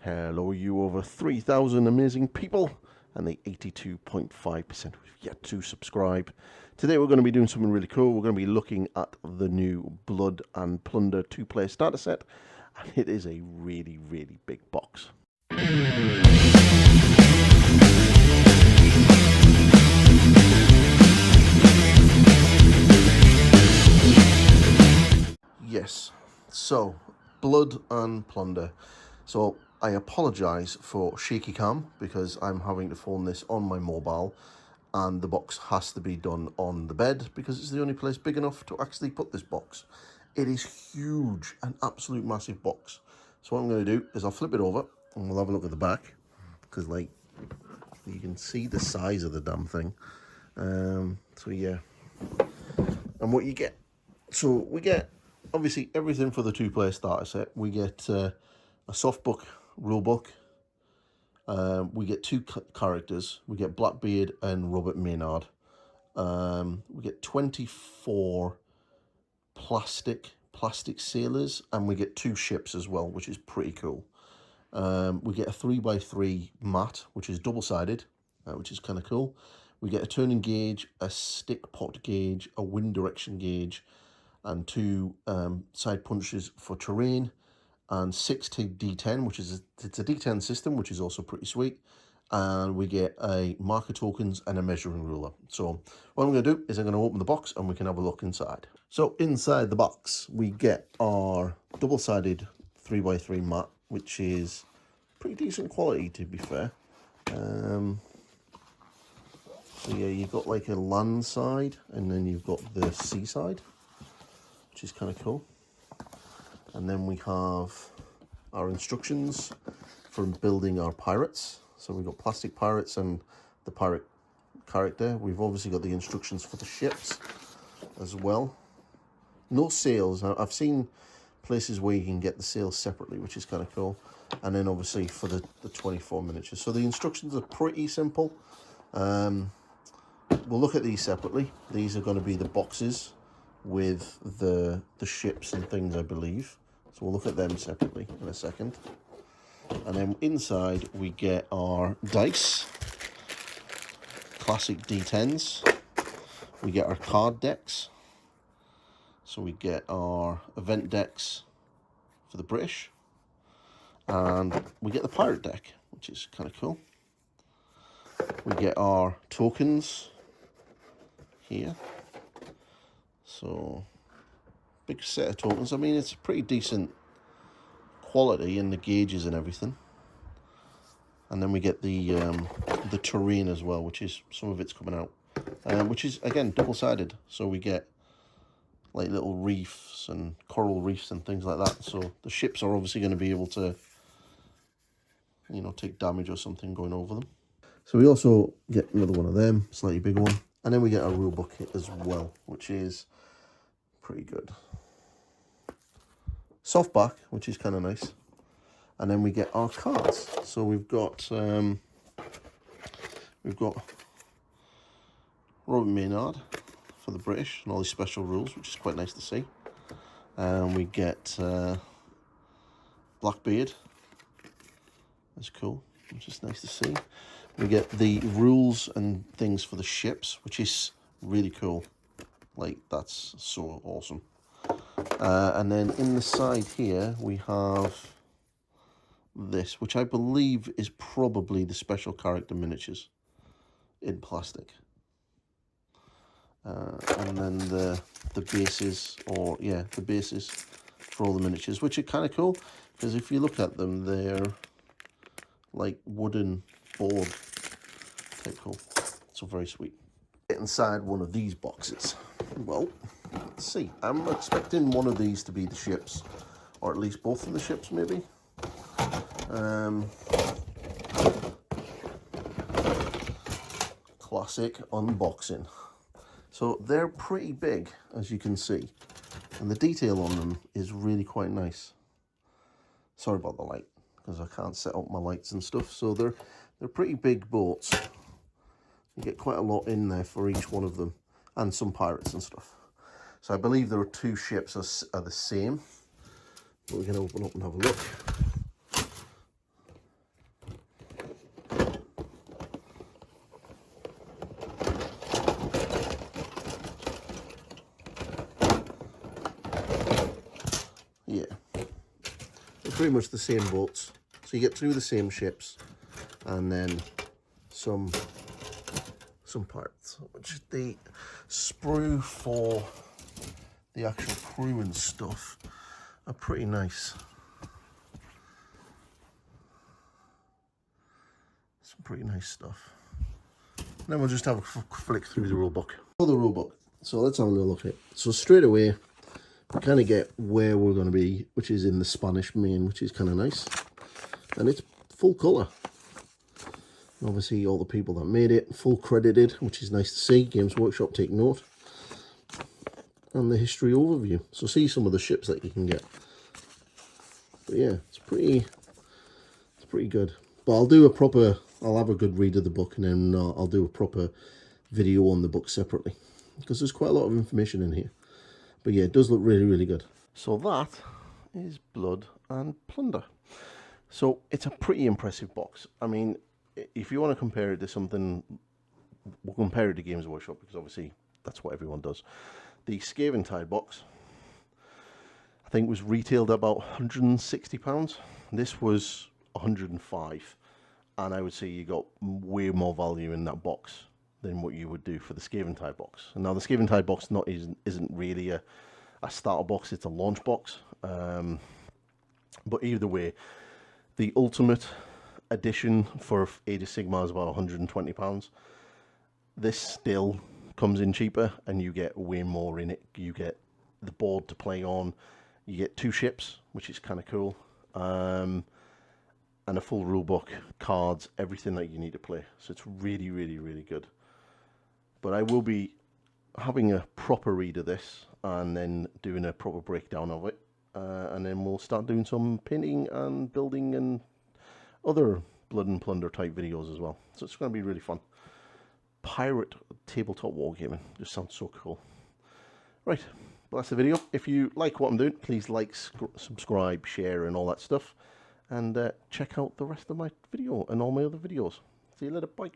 Hello, you over 3,000 amazing people and the 82.5% who've yet to subscribe. Today we're going to be doing something really cool. We're going to be looking at the new Blood and Plunder 2-player starter set, and it is a really, really big box. Yes, so Blood and Plunder. So I apologise for shaky cam because I'm having to phone this on my mobile and the box has to be done on the bed because it's the only place big enough to actually put this box. It is huge, an absolute massive box. So what I'm going to do is I'll flip it over and we'll have a look at the back because, like, you can see the size of the damn thing. So yeah, and what you get. So we get obviously everything for the 2-player starter set. We get a soft book, rule book. We get 2 characters. We get Blackbeard and Robert Maynard. We get 24 plastic sailors, and we get 2 ships as well, which is pretty cool. We get a 3x3 mat, which is double-sided, which is kind of cool. We get a turning gauge, a stick pot gauge, a wind direction gauge, and 2 side punches for terrain, and 6 to D10, which is it's a D10 system, which is also pretty sweet. And we get a marker tokens and a measuring ruler. So what I'm going to do is I'm going to open the box and we can have a look inside. So inside the box we get our double-sided 3x3 mat, which is pretty decent quality, to be fair. So yeah, you've got like a land side and then you've got the sea side, which is kind of cool. And then we have our instructions for building our pirates. So we've got plastic pirates and the pirate character. We've obviously got the instructions for the ships as well. No sails. I've seen places where you can get the sails separately, which is kind of cool. And then obviously for the 24 miniatures. So the instructions are pretty simple. We'll look at these separately. These are going to be the boxes with the ships and things, I believe. So we'll look at them separately in a second. And then inside we get our dice, classic D10s. We get our card decks. So we get our event decks for the British. And we get the pirate deck, which is kind of cool. We get our tokens here. So big set of tokens. I mean, it's a pretty decent quality in the gauges and everything. And then we get the terrain as well, which is some of it's coming out, which is again double-sided. So we get like little reefs and coral reefs and things like that. So the ships are obviously going to be able to, you know, take damage or something going over them. So we also get another one of them, slightly bigger one, and then we get our rule book as well, which is pretty good. Softback, which is kind of nice. And then we get our cards. So we've got Robert Maynard for the British and all these special rules, which is quite nice to see. And we get Blackbeard. That's cool, which is nice to see. We get the rules and things for the ships, which is really cool. Like, that's so awesome. And then in the side here we have this, which I believe is probably the special character miniatures in plastic. And then the bases, or yeah, the bases for all the miniatures, which are kind of cool because if you look at them, they're like wooden board type cool. So very sweet. Get inside one of these boxes. Well, let's see. I'm expecting one of these to be the ships, or at least both of the ships, maybe. Classic unboxing. So they're pretty big, as you can see, and the detail on them is really quite nice. Sorry about the light, because I can't set up my lights and stuff. So they're pretty big boats. You get quite a lot in there for each one of them, and some pirates and stuff. So I believe there are 2 ships are the same. But we can open up and have a look. pretty much the same boats. So you get 2 of the same ships, and then some parts, which the sprue for the actual crew and stuff are pretty nice. Some pretty nice stuff. And then we'll just have a flick through the rulebook. For the rulebook, so let's have a little look at it. So straight away, we kind of get where we're going to be, which is in the Spanish main, which is kind of nice. And it's full colour. Obviously, all the people that made it, full credited, which is nice to see. Games Workshop take note. And the history overview. So see some of the ships that you can get. But yeah, it's pretty good. But I'll have a good read of the book, and then I'll do a proper video on the book separately, because there's quite a lot of information in here. But yeah, it does look really, really good. So that is Blood and Plunder. So it's a pretty impressive box. I mean, if you want to compare it to something, we'll compare it to Games Workshop, because obviously that's what everyone does. The Scaventide box, I think, was retailed at about £160. This was 105, and I would say you got way more value in that box than what you would do for the Scaventide box. And now the Scaventide box isn't really a starter box, it's a launch box. But either way, the Ultimate Edition for Age of Sigmar is about £120. This still comes in cheaper, and you get way more in it. You get the board to play on, you get 2 ships, which is kind of cool, and a full rulebook, cards, everything that you need to play. So it's really, really, really good. But I will be having a proper read of this, and then doing a proper breakdown of it, and then we'll start doing some painting and building and other Blood and Plunder type videos as well. So it's going to be really fun. Pirate tabletop wargaming just sounds so cool. Right, well, that's the video. If you like what I'm doing, please like, subscribe, share, and all that stuff. And check out the rest of my video and all my other videos. See you later, bye.